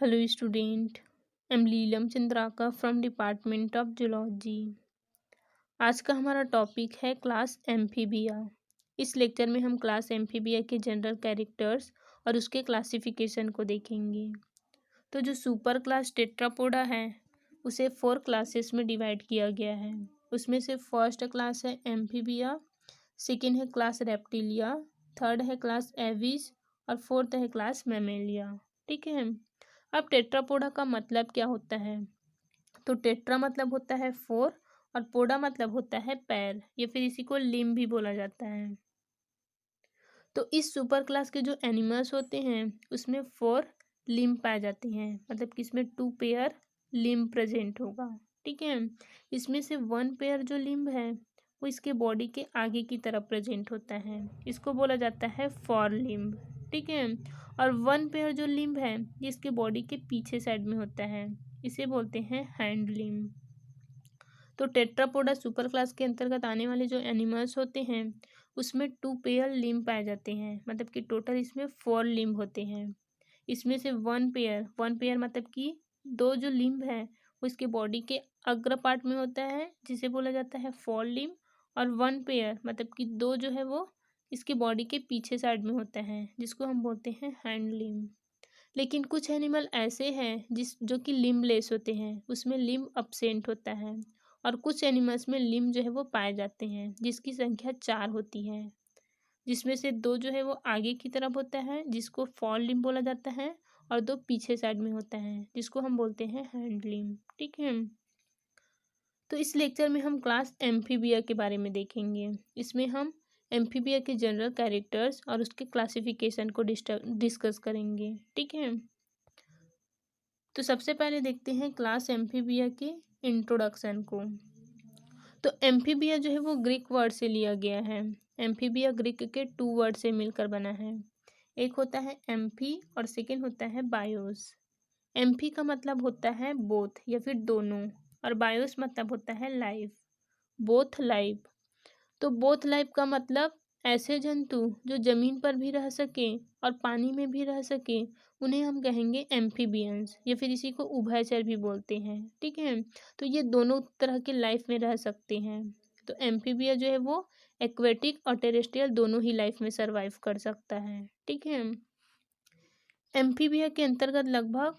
Hello student, I am Leelam Chandraka from department of zoology. आज का हमारा टॉपिक है क्लास एम्फीबिया। इस लेक्चर में हम क्लास एम्फीबिया के जनरल कैरेक्टर्स और उसके क्लासिफिकेशन को देखेंगे। तो जो सुपर क्लास टेट्रापोडा है उसे 4 क्लासेस में डिवाइड किया गया है। उसमें से फर्स्ट क्लास है एम्फीबिया, सेकेंड है क्लास रेप्टिलिया, थर्ड है क्लास एविस और फोर्थ है क्लास मैमेलिया। ठीक है। अब टेट्रापोडा का मतलब क्या होता है? तो टेट्रा मतलब होता है 4 और पोडा मतलब होता है पैर या फिर इसी को लिम्ब भी बोला जाता है। तो इस सुपर क्लास के जो एनिमल्स होते हैं उसमें 4 लिम्ब पाए जाते हैं, मतलब कि इसमें 2 पेयर लिम्ब प्रेजेंट होगा। ठीक है। इसमें से 1 पेयर जो लिम्ब है वो इसके बॉडी के आगे की तरफ प्रेजेंट होता है, इसको बोला जाता है फॉर लिम्ब। ठीक है। और 1 पेयर जो लिम्ब है ये इसके बॉडी के पीछे साइड में होता है, इसे बोलते हैं हैंड लिम्ब। तो टेट्रापोडा सुपर क्लास के अंतर्गत आने वाले जो एनिमल्स होते हैं उसमें 2 पेयर लिम्ब पाए जाते हैं, मतलब कि टोटल इसमें 4 लिम्ब होते हैं। इसमें से 1 पेयर मतलब कि 2 जो लिम्ब है वो इसके बॉडी के अग्र पार्ट में होता है जिसे बोला जाता है फोर लिम्ब, और 1 पेयर मतलब कि 2 जो है वो इसके बॉडी के पीछे साइड में होता है जिसको हम बोलते हैं हैंड लिम्ब। लेकिन कुछ एनिमल ऐसे हैं जो कि लिम्बलेस होते हैं, उसमें लिम्ब अब्सेंट होता है। और कुछ एनिमल्स में लिम्ब जो है वो पाए जाते हैं जिसकी संख्या 4 होती है, जिसमें से 2 जो है वो आगे की तरफ होता है जिसको फॉर लिम्ब बोला जाता है, और 2 पीछे साइड में होता है जिसको हम बोलते हैं हैंड लिम्ब। ठीक है। तो इस लेक्चर में हम क्लास एम्फीबिया के बारे में देखेंगे। इसमें हम एम्फीबिया के जनरल कैरेक्टर्स और उसके क्लासिफिकेशन को डिस्कस करेंगे। ठीक है। तो सबसे पहले देखते हैं क्लास एम्फीबिया के इंट्रोडक्शन को। तो एम्फीबिया जो है वो ग्रीक वर्ड से लिया गया है। एम्फीबिया ग्रीक के 2 वर्ड से मिलकर बना है। एक होता है एम्फी और सेकेंड होता है बायोस। एम्फी का मतलब होता है बोथ या फिर दोनों, और बायोस मतलब होता है लाइफ, बोथ लाइफ। तो बोथ लाइफ का मतलब ऐसे जंतु जो जमीन पर भी रह सके और पानी में भी रह सके उन्हें हम कहेंगे एम्फीबियंस, या फिर इसी को उभयचर भी बोलते हैं। ठीक है। तो ये दोनों तरह के लाइफ में रह सकते हैं। तो एम्फीबिया जो है वो एक्वेटिक और टेरेस्ट्रियल दोनों ही लाइफ में सरवाइव कर सकता है। ठीक है। एम्फीबिया के अंतर्गत लगभग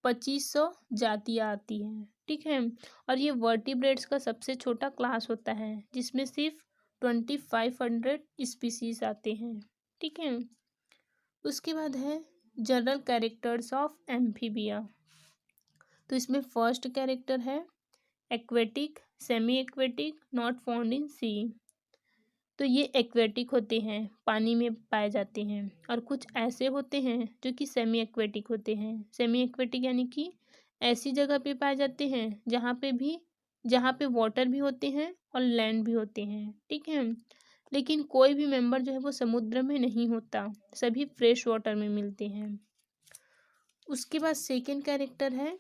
2500 जातियाँ आती हैं। ठीक है। और ये वर्टिब्रेट्स का सबसे छोटा क्लास होता है जिसमें सिर्फ 2500 स्पीसीज आते हैं। ठीक है। उसके बाद है जनरल कैरेक्टर्स ऑफ एम्फीबिया। तो इसमें फर्स्ट कैरेक्टर है aquatic, semi aquatic, not found in sea. तो ये एक्वेटिक होते हैं, पानी में पाए जाते हैं। और कुछ ऐसे होते हैं जो कि सेमी एक्वेटिक होते हैं। सेमी एक्वेटिक यानी कि ऐसी जगह पे पाए जाते हैं जहाँ पे वाटर भी होते हैं और लैंड भी होते हैं। ठीक है। लेकिन कोई भी मेंबर जो है वो समुद्र में नहीं होता, सभी फ्रेश वाटर में मिलते हैं। उसके बाद सेकेंड कैरेक्टर है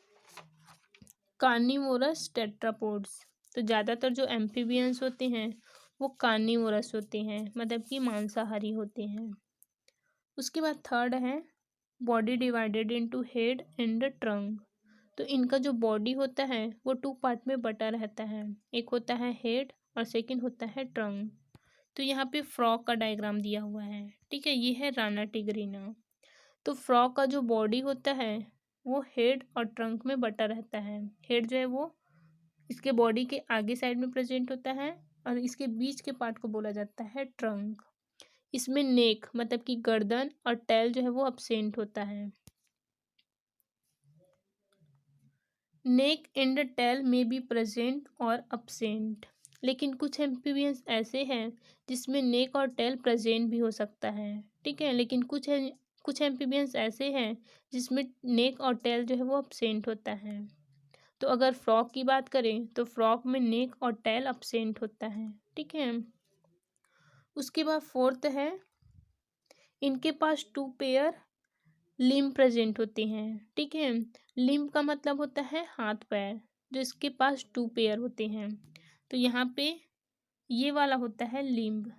कार्निवोरस टेट्रापोड्स। तो ज़्यादातर जो एम्फीबियंस होते हैं वो कार्निवोरस होते हैं, मतलब कि मांसाहारी होते हैं। उसके बाद थर्ड है body divided into head and trunk. तो इनका जो बॉडी होता है वो 2 पार्ट में बटा रहता है, एक होता है हेड और सेकंड होता है ट्रंक। तो यहाँ पे फ्रॉग का डायग्राम दिया हुआ है। ठीक है। ये है राना टिग्रीना। तो फ्रॉग का जो बॉडी होता है वो हेड और ट्रंक में बटा रहता है। हेड जो है वो इसके बॉडी के आगे साइड में प्रेजेंट होता है और इसके बीच के पार्ट को बोला जाता है ट्रंक। इसमें नेक मतलब कि गर्दन और टेल जो है वो अब्सेंट होता है। नेक एंड टेल में बी प्रेजेंट और अब्सेंट। लेकिन कुछ एम्फीबियंस ऐसे हैं जिसमें नेक और टेल प्रेजेंट भी हो सकता है। ठीक है। लेकिन कुछ एम्फीबियंस ऐसे हैं जिसमें नेक और टेल जो है वो अब्सेंट होता है। तो अगर फ्रॉग की बात करें तो फ्रॉग में नेक और टेल अब्सेंट होता है। ठीक है। उसके बाद फोर्थ है इनके पास 2 पेयर लिम्ब प्रेजेंट होते हैं। ठीक है। लिम्ब का मतलब होता है हाथ पैर, जो इसके पास 2 पेयर होते हैं। तो यहाँ पे ये वाला होता है लिम्ब,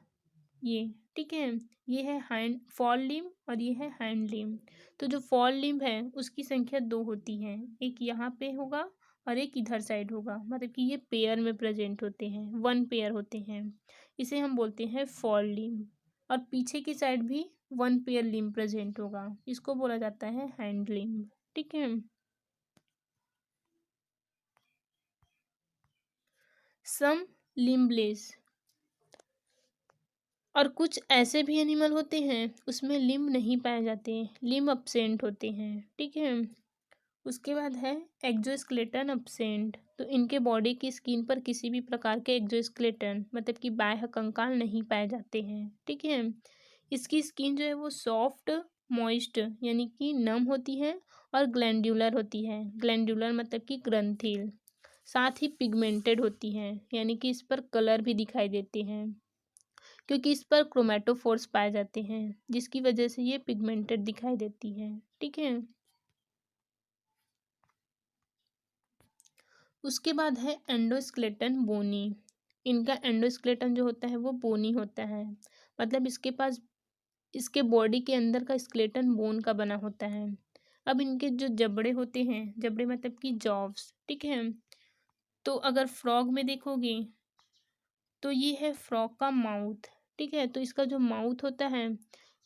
ये। ठीक है। ये है हाइंड फॉर लिम्ब और ये है हाइंड लिम्ब। तो जो फॉर लिम्ब है उसकी संख्या 2 होती है, एक यहाँ पे होगा और एक इधर साइड होगा, मतलब कि ये पेयर में प्रेजेंट होते हैं, 1 पेयर होते हैं। इसे हम बोलते हैं फॉर लिम्ब। और पीछे की साइड भी 1 पेयर लिम्ब प्रेजेंट होगा, इसको बोला जाता है हाइंड लिम्ब। ठीक है। सम लिम्बलेस, और कुछ ऐसे भी एनिमल होते हैं उसमें लिम्ब नहीं पाए जाते, लिम्ब अब्सेंट होते हैं। ठीक है। उसके बाद है एक्जोस्केलेटन अब्सेंट। तो इनके बॉडी की स्किन पर किसी भी प्रकार के एक्जोस्केलेटन मतलब कि बाह्य कंकाल नहीं पाए जाते हैं। ठीक है। इसकी स्किन जो है वो सॉफ्ट मॉइस्ट यानी कि नम होती है और ग्लैंड्यूलर होती है। ग्लैंड्यूलर मतलब कि ग्रंथिल। साथ ही पिगमेंटेड होती है, यानी कि इस पर कलर भी दिखाई देते हैं, क्योंकि इस पर क्रोमेटोफोर्स पाए जाते हैं, जिसकी वजह से ये पिगमेंटेड दिखाई देती है। ठीक है। उसके बाद है एंडोस्केलेटन बोनी। इनका एंडोस्केलेटन जो होता है वो बोनी होता है, मतलब इसके पास इसके बॉडी के अंदर का स्केलेटन बोन का बना होता है। अब इनके जो जबड़े होते हैं, जबड़े मतलब कि जॉव्स, ठीक है। तो अगर फ्रॉग में देखोगे तो ये है फ्रॉग का माउथ। ठीक है। तो इसका जो माउथ होता है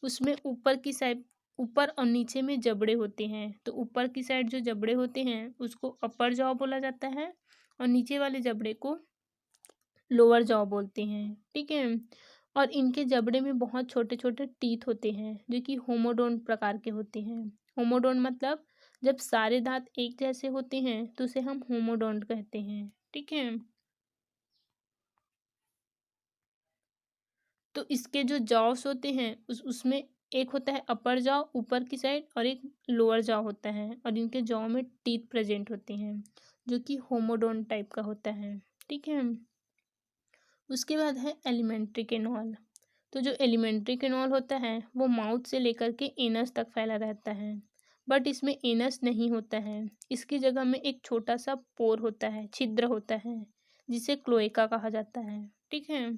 उसमें ऊपर की साइड, ऊपर और नीचे में जबड़े होते हैं। तो ऊपर की साइड जो जबड़े होते हैं उसको अपर जॉ बोला जाता है और नीचे वाले जबड़े को लोअर जॉ बोलते हैं। ठीक है। और इनके जबड़े में बहुत छोटे छोटे टीथ होते हैं जो कि होमोडोन प्रकार के होते हैं। होमोडोन मतलब जब सारे दांत एक जैसे होते हैं तो उसे हम होमोडोन कहते हैं। ठीक है। तो इसके जो जॉस होते हैं उसमें एक होता है अपर जॉ ऊपर की साइड और एक लोअर जॉ होता है, और इनके जॉ में टीथ प्रेजेंट होते हैं जो कि होमोडोन टाइप का होता है। ठीक है। उसके बाद है एलिमेंट्री कैनाल। तो जो एलिमेंट्री कैनाल होता है वो माउथ से लेकर के एनस तक फैला रहता है, बट इसमें एनस नहीं होता है। इसकी जगह में एक छोटा सा पोर होता है, छिद्र होता है, जिसे क्लोएका कहा जाता है। ठीक है।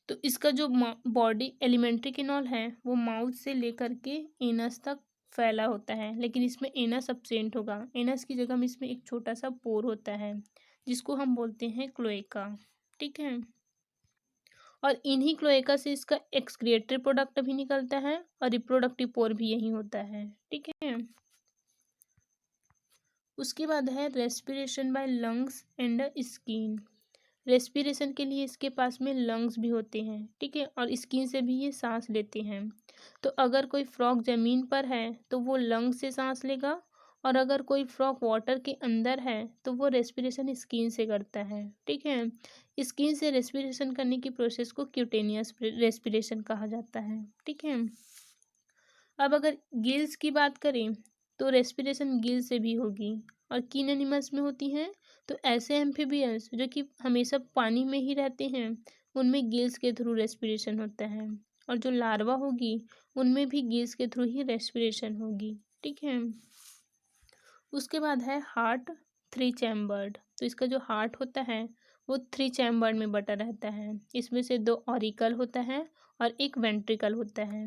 तो इसका जो बॉडी एलिमेंट्री कैनाल है वो माउथ से लेकर के एनस तक फैला होता है, लेकिन इसमें एनस अब्सेंट होगा। एनस की जगह में इसमें एक छोटा सा पोर होता है जिसको हम बोलते हैं क्लोएका। ठीक है। और इन्हीं क्लोएका से इसका एक्सक्रिएटरी प्रोडक्ट भी निकलता है और रिप्रोडक्टिव पोर भी यही होता है। ठीक है। उसके बाद है respiration by lungs and skin. Respiration के लिए इसके पास में लंग्स भी होते हैं। ठीक है। और स्किन से भी ये सांस लेते हैं। तो अगर कोई फ्रॉग ज़मीन पर है तो वो लंग से सांस लेगा, और अगर कोई फ्रॉग वाटर के अंदर है तो वो रेस्पिरेशन स्किन से करता है। ठीक है। स्किन से रेस्पिरेशन करने की प्रोसेस को क्यूटेनियस रेस्पिरेशन कहा जाता है। ठीक है। अब अगर गिल्स की बात करें तो रेस्पिरेशन गिल से भी होगी, और किन एनिमल्स में होती हैं, तो ऐसे एम्फीबियंस जो कि हमेशा पानी में ही रहते हैं उनमें गिल्स के थ्रू रेस्पिरेशन होता है, और जो लार्वा होगी उनमें भी गिल्स के थ्रू ही रेस्पिरेशन होगी। ठीक है। उसके बाद है हार्ट 3 चैम्बर्ड। तो इसका जो हार्ट होता है वो 3 चैम्बर्ड में बटा रहता है। इसमें से 2 ऑरिकल होता है और एक वेंट्रिकल होता है।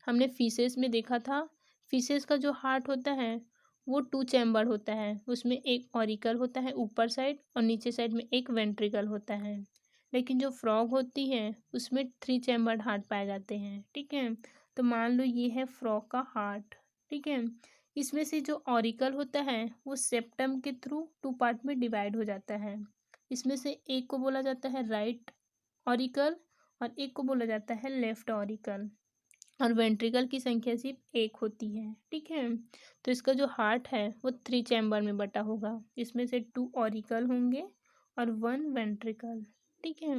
हमने फिशेस में देखा था, फिशेस का जो हार्ट होता है वो 2 चैम्बर होता है, उसमें एक ऑरिकल होता है ऊपर साइड और नीचे साइड में एक वेंट्रिकल होता है। लेकिन जो फ्रॉग होती है उसमें 3 चैम्बर्ड हार्ट पाए जाते हैं। ठीक है। तो मान लो ये है फ्रॉग का हार्ट। ठीक है। इसमें से जो ऑरिकल होता है वो सेप्टम के थ्रू 2 पार्ट में डिवाइड हो जाता है। इसमें से एक को बोला जाता है राइट ऑरिकल और एक को बोला जाता है लेफ्ट ऑरिकल, और वेंट्रिकल की संख्या सिर्फ एक होती है। ठीक है। तो इसका जो हार्ट है वो 3 चैम्बर में बटा होगा, इसमें से 2 ऑरिकल होंगे और 1 वेंट्रिकल। ठीक है।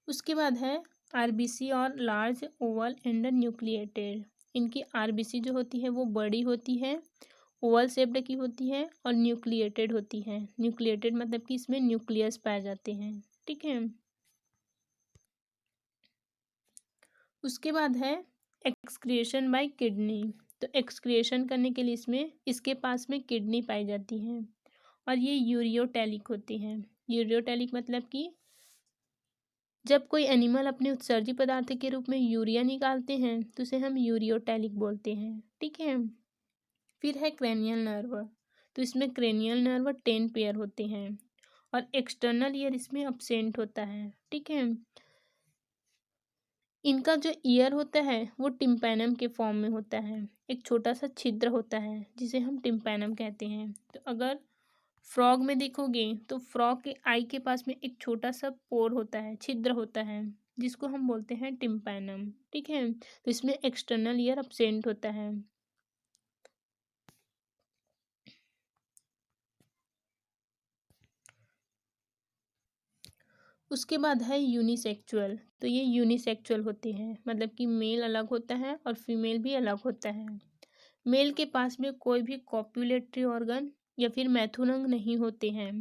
उसके बाद है आरबीसी और लार्ज ओवल एंड न्यूक्लिएटेड। इनकी आरबीसी जो होती है वो बड़ी होती है, ओवल शेप्ड की होती है और न्यूक्लिएटेड होती है। न्यूक्लिएटेड मतलब कि इसमें न्यूक्लियस पाए जाते हैं। ठीक है। उसके बाद है एक्सक्रिएशन बाय किडनी। तो एक्सक्रिएशन करने के लिए इसमें इसके पास में किडनी पाई जाती है, और ये यूरियोटैलिक होती हैं। यूरियोटैलिक मतलब कि जब कोई एनिमल अपने उत्सर्जी पदार्थ के रूप में यूरिया निकालते हैं तो उसे हम यूरियोटैलिक बोलते हैं। ठीक है। फिर है क्रेनियल नर्व। तो इसमें क्रेनियल नर्व 10 पेयर होते हैं और एक्सटर्नल ईयर इसमें अब्सेंट होता है। ठीक है। इनका जो ईयर होता है वो टिम्पैनम के फॉर्म में होता है। एक छोटा सा छिद्र होता है जिसे हम टिम्पैनम कहते हैं। तो अगर फ्रॉग में देखोगे तो फ्रॉग के आई के पास में एक छोटा सा पोर होता है, छिद्र होता है, जिसको हम बोलते हैं टिम्पैनम। ठीक है। तो इसमें एक्सटर्नल ईयर अब्सेंट होता है। उसके बाद है यूनिसेक्सुअल। तो ये यूनिसेक्सुअल होते हैं, मतलब कि मेल अलग होता है और फीमेल भी अलग होता है। मेल के पास में कोई भी कॉप्युलेटरी ऑर्गन या फिर मैथुन अंग नहीं होते हैं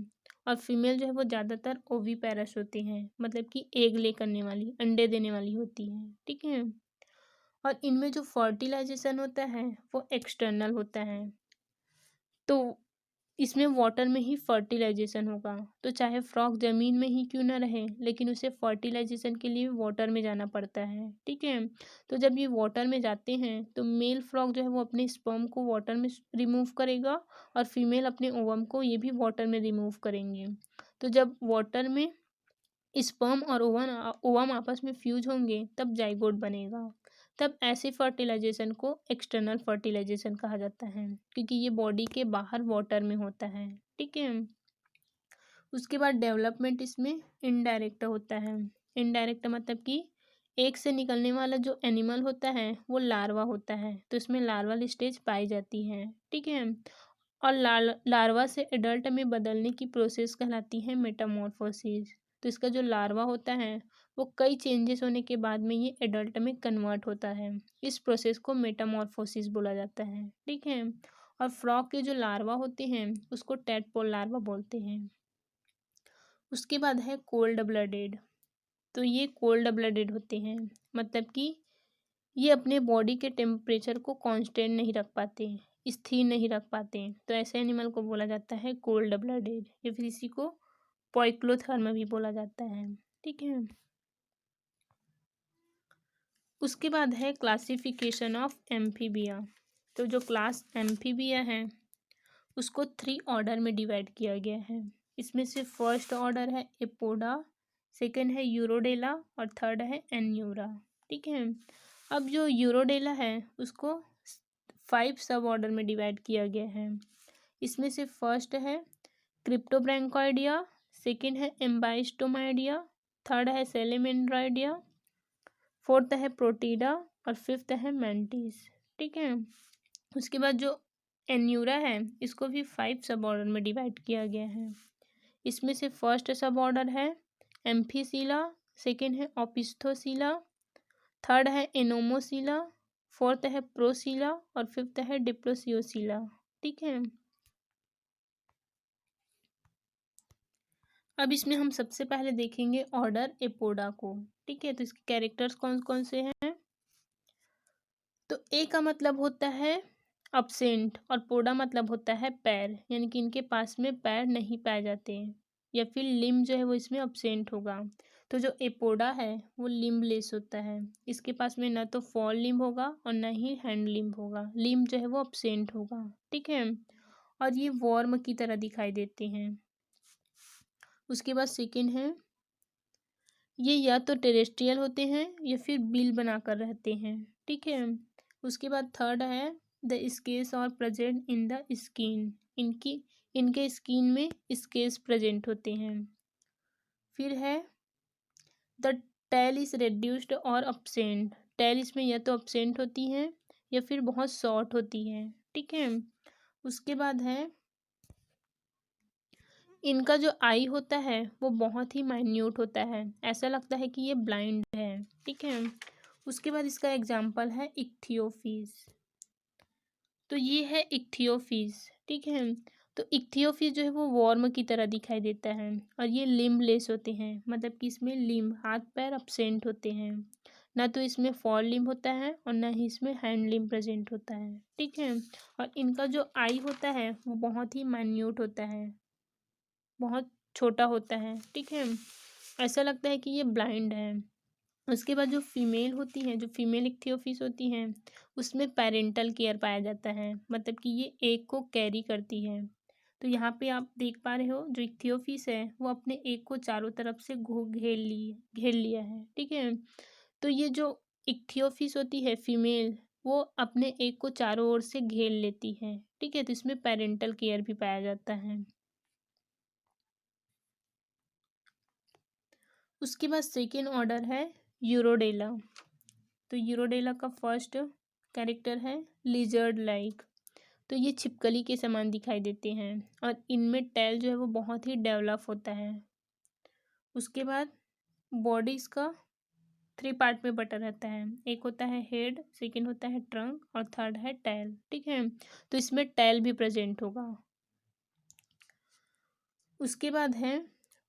और फीमेल जो है वो ज़्यादातर ओवीपेरस होते हैं, मतलब कि एग ले करने वाली, अंडे देने वाली होती है। ठीक है। और इनमें जो फर्टिलाइजेशन होता है वो एक्सटर्नल होता है। तो इसमें वाटर में ही फर्टिलाइजेशन होगा। तो चाहे फ्रॉग ज़मीन में ही क्यों ना रहे, लेकिन उसे फर्टिलाइजेशन के लिए वाटर में जाना पड़ता है। ठीक है। तो जब ये वाटर में जाते हैं तो मेल फ्रॉग जो है वो अपने स्पर्म को वाटर में रिमूव करेगा और फीमेल अपने ओवम को ये भी वाटर में रिमूव करेंगे। तो जब वाटर में स्पर्म और ओवम आपस में फ्यूज होंगे तब जाइगोट बनेगा। तब ऐसे फर्टिलाइजेशन को एक्सटर्नल फर्टिलाइजेशन कहा जाता है, क्योंकि ये बॉडी के बाहर वाटर में होता है। ठीक है। उसके बाद डेवलपमेंट इसमें इनडायरेक्ट होता है। इनडायरेक्ट मतलब कि एक से निकलने वाला जो एनिमल होता है वो लार्वा होता है, तो इसमें लार्वल स्टेज पाई जाती है। ठीक है। और लार्वा से एडल्ट में बदलने की प्रोसेस कहलाती है मेटामॉर्फोसिस। तो इसका जो लार्वा होता है वो कई चेंजेस होने के बाद में ये एडल्ट में कन्वर्ट होता है। इस प्रोसेस को मेटामॉर्फोसिस बोला जाता है। ठीक है। और फ्रॉग के जो लार्वा होते हैं उसको टैडपोल लार्वा बोलते हैं। उसके बाद है कोल्ड ब्लडेड। तो ये कोल्ड ब्लडेड होते हैं, मतलब कि ये अपने बॉडी के टेम्परेचर को कांस्टेंट नहीं रख पाते, स्थिर नहीं रख पाते। तो ऐसे एनिमल को बोला जाता है कोल्ड ब्लडेड, या फिर इसी को पॉइक्लोथर्म भी बोला जाता है। ठीक है। उसके बाद है क्लासिफिकेशन ऑफ एम्फीबिया। तो जो क्लास एम्फीबिया है उसको 3 ऑर्डर में डिवाइड किया गया है। इसमें से फर्स्ट ऑर्डर है एपोडा, सेकंड है यूरोडेला और थर्ड है एन्यूरा। ठीक है। अब जो यूरोडेला है उसको 5 सब ऑर्डर में डिवाइड किया गया है। इसमें से फर्स्ट है क्रिप्टोब्रैंकोइडिया, सेकंड है एम्बाइस्टोमाइडिया, थर्ड है सेलेमेंड्राइडिया, फोर्थ है प्रोटीडा और फिफ्थ है मैंटिस। ठीक है। उसके बाद जो एन्यूरा है इसको भी 5 सब ऑर्डर में डिवाइड किया गया है। इसमें से फर्स्ट सब ऑर्डर है एम्फीसीला, सेकंड है ओपिस्थोसीला, थर्ड है एनोमोसीला, फोर्थ है प्रोसीला और फिफ्थ है डिप्लोसियोसीला। ठीक है। अब इसमें हम सबसे पहले देखेंगे ऑर्डर एपोडा को। ठीक है। तो इसके कैरेक्टर्स कौन कौन से हैं? तो ए का मतलब होता है अब्सेंट और पोडा मतलब होता है पैर, यानी कि इनके पास में पैर नहीं पाए जाते हैं, या फिर लिम्ब जो है वो इसमें अब्सेंट होगा। तो जो एपोडा है वो लिम्बलेस होता है। इसके पास में ना तो फॉर लिम्ब होगा और ना ही हैंड लिम्ब होगा, लिम्ब जो है वो अब्सेंट होगा। ठीक है। और ये वॉर्म की तरह दिखाई देते हैं। उसके बाद सेकेंड है, ये या तो टेरेस्ट्रियल होते हैं या फिर बिल बनाकर रहते हैं। ठीक है। उसके बाद थर्ड है द स्केल्स और प्रेजेंट इन द स्किन, इनके स्किन में स्केल्स प्रेजेंट होते हैं। फिर है द टेल इज रेड्यूस्ड और अब्सेंट, टेल इसमें या तो अब्सेंट होती है या फिर बहुत शॉर्ट होती है। ठीक है। उसके बाद है इनका जो आई होता है वो बहुत ही माइन्यूट होता है, ऐसा लगता है कि ये ब्लाइंड है। ठीक है। उसके बाद इसका एग्जाम्पल है इक्थियोफिस। तो ये है इक्थियोफिस। ठीक है। तो इक्थियोफिस जो है वो वॉर्म की तरह दिखाई देता है और ये लिम्बलेस होते हैं, मतलब कि इसमें लिम्ब, हाथ पैर अब्सेंट होते हैं। ना तो इसमें फॉर लिम्ब होता है और ना ही इसमें हैंड लिम्ब प्रेजेंट होता है। ठीक है। और इनका जो आई होता है वो बहुत ही माइन्यूट होता है, बहुत छोटा होता है। ठीक है। ऐसा लगता है कि ये ब्लाइंड है। उसके बाद जो फीमेल होती हैं, जो फीमेल इक्थियोफिस होती हैं, उसमें पेरेंटल केयर पाया जाता है, मतलब कि ये एग को कैरी करती है। तो यहाँ पे आप देख पा रहे हो जो इक्थियोफिस है वो अपने एग को चारों तरफ से घेर लिया है, ठीक है। तो ये जो इक्थियोफिस होती है फीमेल, वो अपने एग को चारों ओर से घेर लेती है, ठीक है। तो इसमें पेरेंटल केयर भी पाया जाता है। उसके बाद सेकेंड ऑर्डर है यूरोडेला। तो यूरोडेला का फर्स्ट कैरेक्टर है लिजर्ड लाइक। तो ये छिपकली के समान दिखाई देते हैं और इनमें टेल जो है वो बहुत ही डेवलप होता है। उसके बाद बॉडी इसका 3 पार्ट में बटा रहता है। एक होता है हेड, सेकंड होता है ट्रंक और थर्ड है टेल, ठीक है। तो इसमें टेल भी प्रेजेंट होगा। उसके बाद है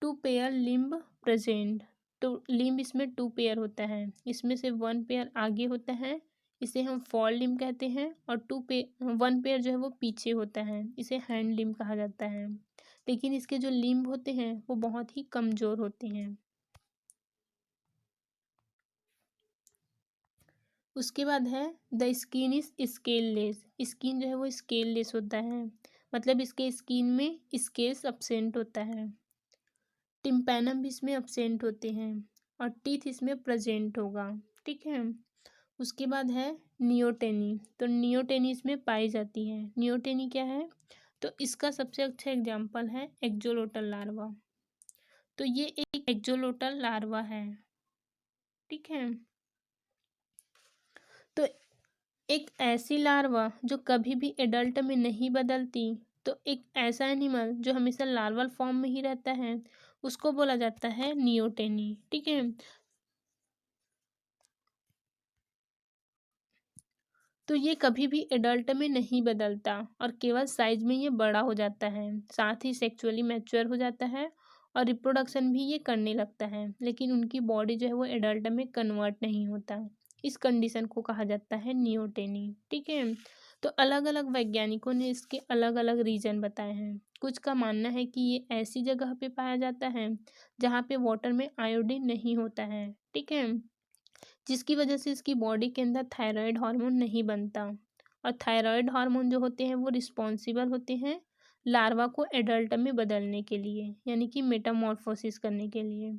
2 पेयर लिम्ब प्रेजेंट। तो लिम्ब इसमें 2 पेयर होता है, इसमें से 1 पेयर आगे होता है, इसे हम फॉर लिम्ब कहते हैं, और 1 पेयर जो है वो पीछे होता है, इसे हैंड लिम्ब कहा जाता है। लेकिन इसके जो लिम्ब होते हैं वो बहुत ही कमज़ोर होते हैं। उसके बाद है the skin is scaleless. Skin जो है वो स्केललेस होता है, मतलब इसके स्किन में स्केल्स अब्सेंट होता है। टिम्पैनम भी इसमें अब्सेंट होते हैं और टीथ इसमें प्रेजेंट होगा, ठीक है। उसके बाद है नियोटेनी। तो नियोटेनी इसमें पाई जाती है। नियोटेनी क्या है? तो इसका सबसे अच्छा एग्जाम्पल है एक्जोलोटल लार्वा। तो ये एक एक्जोलोटल लार्वा है, ठीक है। तो एक ऐसी लार्वा जो कभी भी एडल्ट में नहीं बदलती, तो एक ऐसा एनिमल जो हमेशा लार्वल फॉर्म में ही रहता है, उसको बोला जाता है नियोटेनी, ठीक है। तो ये कभी भी एडल्ट में नहीं बदलता और केवल साइज में ये बड़ा हो जाता है, साथ ही सेक्सुअली मैच्योर हो जाता है और रिप्रोडक्शन भी ये करने लगता है, लेकिन उनकी बॉडी जो है वो एडल्ट में कन्वर्ट नहीं होता। इस कंडीशन को कहा जाता है नियोटेनी, ठीक है। तो अलग अलग वैज्ञानिकों ने इसके अलग अलग रीजन बताए हैं। कुछ का मानना है कि ये ऐसी जगह पे पाया जाता है जहाँ पे वाटर में आयोडीन नहीं होता है, ठीक है, जिसकी वजह से इसकी बॉडी के अंदर थायराइड हार्मोन नहीं बनता। और थायराइड हार्मोन जो होते हैं वो रिस्पॉन्सिबल होते हैं लार्वा को एडल्ट में बदलने के लिए, यानी कि मेटामॉर्फोसिस करने के लिए।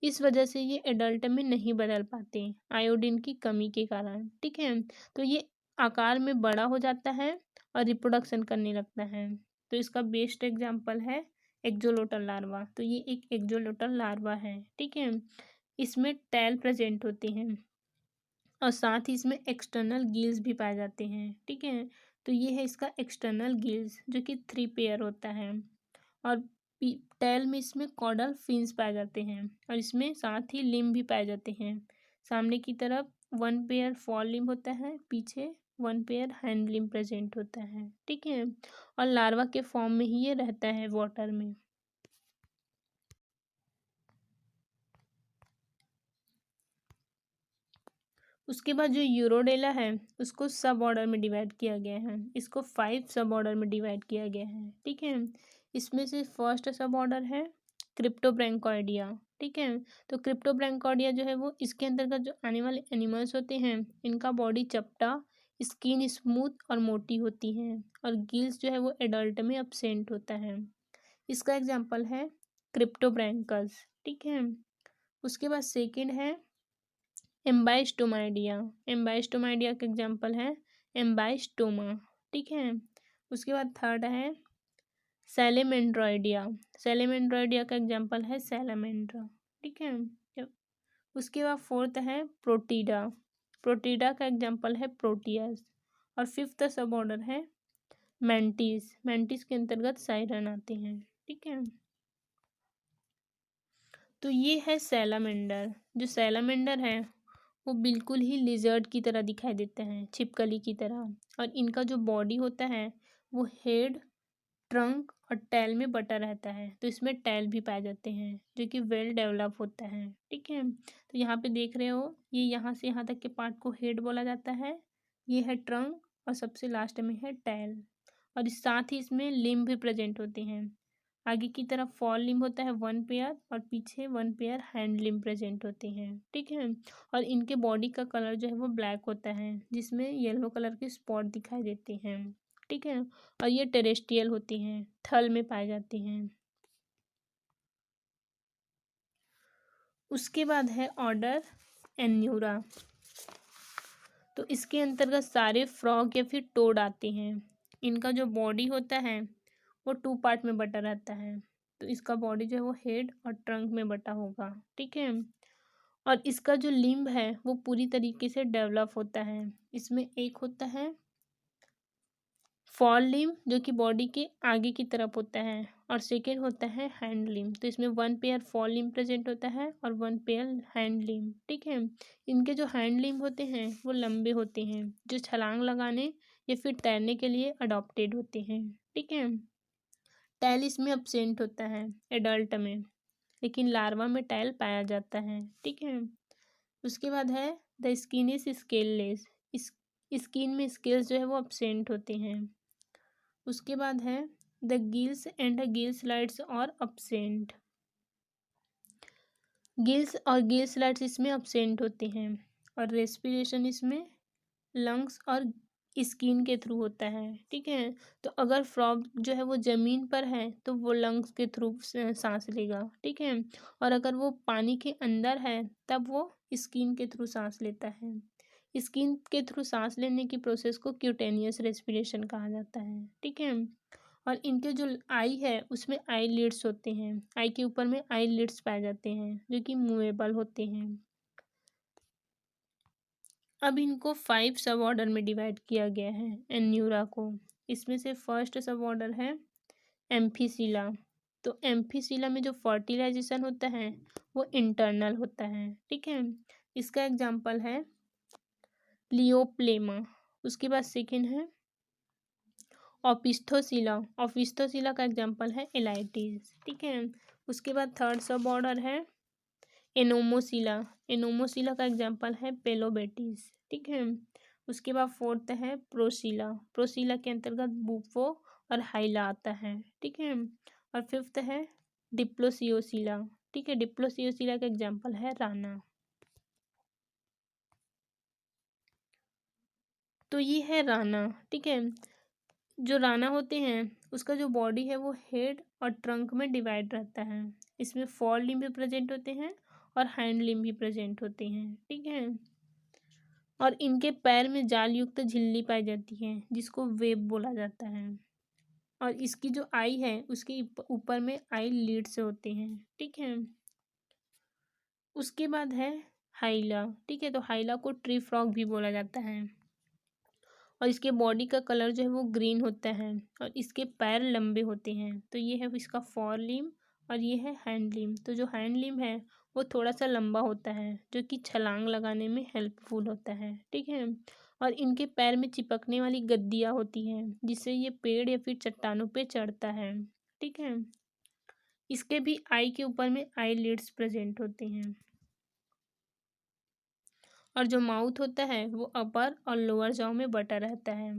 इस वजह से ये एडल्ट में नहीं बदल पाते आयोडीन की कमी के कारण, ठीक है। तो ये आकार में बड़ा हो जाता है और रिप्रोडक्शन करने लगता है। तो इसका बेस्ट एग्जाम्पल है एक्जोलोटल लार्वा। तो ये एक एक्जोलोटल लार्वा है, ठीक है। इसमें टैल प्रेजेंट होते हैं और साथ ही इसमें एक्सटर्नल गिल्स भी पाए जाते हैं, ठीक है। तो ये है इसका एक्सटर्नल गिल्स जो कि 3 पेयर होता है। और टेल में इसमें कॉर्डल फिन्स पाए जाते हैं और इसमें साथ ही लिम्ब भी पाए जाते हैं। सामने की तरफ 1 पेयर फॉर लिम्ब होता है, पीछे 1 पेयर हैंड लिम्ब प्रेजेंट होता है, ठीक है। और लार्वा के फॉर्म में ही ये रहता है वाटर में। उसके बाद जो यूरोडेला है उसको सब ऑर्डर में डिवाइड किया गया है। इसको 5 सब ऑर्डर में डिवाइड किया गया है, ठीक है। इसमें से फर्स्ट सब ऑर्डर है क्रिप्टोब्रैंकोइडिया, ठीक है। तो क्रिप्टोब्रैंकोइडिया जो है वो इसके अंतर्गत जो आने वाले एनिमल्स होते हैं, इनका बॉडी चपटा, स्किन स्मूथ और मोटी होती है और गिल्स जो है वो एडल्ट में अब्सेंट होता है। इसका एग्जाम्पल है क्रिप्टोब्रैंकस, ठीक है। उसके बाद सेकेंड है एम्बाइस्टोमाइडिया। एम्बाइस्टोमाइडिया का एग्जाम्पल है एम्बाइस्टोमा, ठीक है। उसके बाद थर्ड है सैलेमेंड्रॉइडिया। सैलेमेंड्रॉइडिया का एग्जाम्पल है सैलामेंड्रा, ठीक है। उसके बाद फोर्थ है प्रोटीडा। प्रोटीडा का एग्जाम्पल है प्रोटियस। और फिफ्थ सब ऑर्डर है मैंटिस। मैंटिस के अंतर्गत साइरन आते हैं, ठीक है। तो ये है सैलामेंडर। जो सैलामेंडर है वो बिल्कुल ही लिजर्ड की तरह दिखाई देते हैं, छिपकली की तरह। और इनका जो बॉडी होता है वो हेड, ट्रंक और टैल में बटा रहता है। तो इसमें टैल भी पाए जाते हैं जो कि वेल डेवलप होता है, ठीक है। तो यहाँ पे देख रहे हो ये यहाँ से यहाँ तक के पार्ट को हेड बोला जाता है, ये है ट्रंक और सबसे लास्ट में है टैल। और इस साथ ही इसमें लिम्ब भी प्रेजेंट होते हैं। आगे की तरफ फॉर लिम्ब होता है 1 पेयर और पीछे 1 पेयर हैंड लिम्ब प्रेजेंट होते हैं, ठीक है। और इनके बॉडी का कलर जो है वो ब्लैक होता है जिसमें येलो कलर के स्पॉट दिखाई देते हैं, ठीक है। और ये टेरेस्ट्रियल होती हैं, थल में पाए जाते हैं। उसके बाद है ऑर्डर एन्यूरा। तो इसके अंतर्गत सारे फ्रॉग या फिर टोड आते हैं। इनका जो बॉडी होता है वो 2 पार्ट में बटा रहता है। तो इसका बॉडी जो है वो हेड और ट्रंक में बटा होगा, ठीक है। और इसका जो लिम्ब है वो पूरी तरीके से डेवलप होता है। इसमें एक होता है फॉर लिम्ब जो कि बॉडी के आगे की तरफ होता है और सेकेंड होता है हैंड लिम्ब। तो इसमें 1 पेयर फॉर लिम्ब प्रेजेंट होता है और 1 पेयर हैंड लिम्ब, ठीक है। इनके जो हैंड लिम्ब होते हैं वो लंबे होते हैं जो छलांग लगाने या फिर तैरने के लिए अडॉप्टेड होते हैं, ठीक है। टैल इसमें अब्सेंट होता है एडल्ट में, लेकिन लार्वा में टैल पाया जाता है, ठीक है। उसके बाद है द स्किन इज स्केललेस। इस स्किन में स्केल्स जो है वो अब्सेंट होते हैं। उसके बाद है the gills and the Gill slides और अब्सेंट। गिल्स और गिल स्लाइड्स इसमें अब्सेंट होते हैं और रेस्पिरेशन इसमें लंग्स और स्किन के थ्रू होता है, ठीक है। तो अगर फ्रॉग जो है वो ज़मीन पर है तो वो लंग्स के थ्रू सांस लेगा, ठीक है। और अगर वो पानी के अंदर है तब वो स्किन के थ्रू सांस लेता है। स्किन के थ्रू सांस लेने की प्रोसेस को क्यूटेनियस रेस्पिरेशन कहा जाता है, ठीक है। और इनके जो आई है उसमें आई लिड्स होते हैं। आई के ऊपर में आई लिड्स पाए जाते हैं जो कि मूवेबल होते हैं। अब इनको 5 सब ऑर्डर में डिवाइड किया गया है एन्यूरा को। इसमें से फर्स्ट सब ऑर्डर है एम्फीसिला। तो एम्फीसिला में जो फर्टिलाइजेशन होता है वो इंटरनल होता है, ठीक है। इसका एग्जाम्पल है लियोप्लेमा। उसके बाद सेकेंड है ओपिस्थोसिला। ओपिस्थोसिला का एग्जाम्पल है एलाइटिस, ठीक है। उसके बाद थर्ड सब ऑर्डर है एनोमोसिला। एनोमोसिला का एग्जाम्पल है पेलोबेटिस, ठीक है। उसके बाद फोर्थ है प्रोसिला। प्रोसिला के अंतर्गत बुफो और हाइला आता है, ठीक है। और फिफ्थ है डिप्लोसियोसिला, ठीक है। डिप्लोसियोसिला का एग्जाम्पल है राना। तो ये है राना, ठीक है। जो राना होते हैं उसका जो बॉडी है वो हेड और ट्रंक में डिवाइड रहता है। इसमें फॉर लिम्ब भी प्रेजेंट होते हैं और हैंड लिम्ब भी प्रेजेंट होते हैं, ठीक है। और इनके पैर में जाल युक्त झिल्ली पाई जाती है जिसको वेब बोला जाता है। और इसकी जो आई है उसके ऊपर में आई लीड से होते हैं, ठीक है। उसके बाद है हाइला, ठीक है। तो हाइला को ट्री फ्रॉग भी बोला जाता है और इसके बॉडी का कलर जो है वो ग्रीन होता है और इसके पैर लंबे होते हैं। तो ये है इसका फॉर लिम्ब और ये है हैंड लिम्ब। तो जो हैंड लिम्ब है वो थोड़ा सा लंबा होता है जो कि छलांग लगाने में हेल्पफुल होता है, ठीक है। और इनके पैर में चिपकने वाली गद्दियाँ होती हैं जिससे ये पेड़ या फिर चट्टानों पे चढ़ता है, ठीक है। इसके भी आई के ऊपर में आई लिड्स प्रेजेंट होते हैं और जो माउथ होता है वो अपर और लोअर जॉ में बटा रहता है।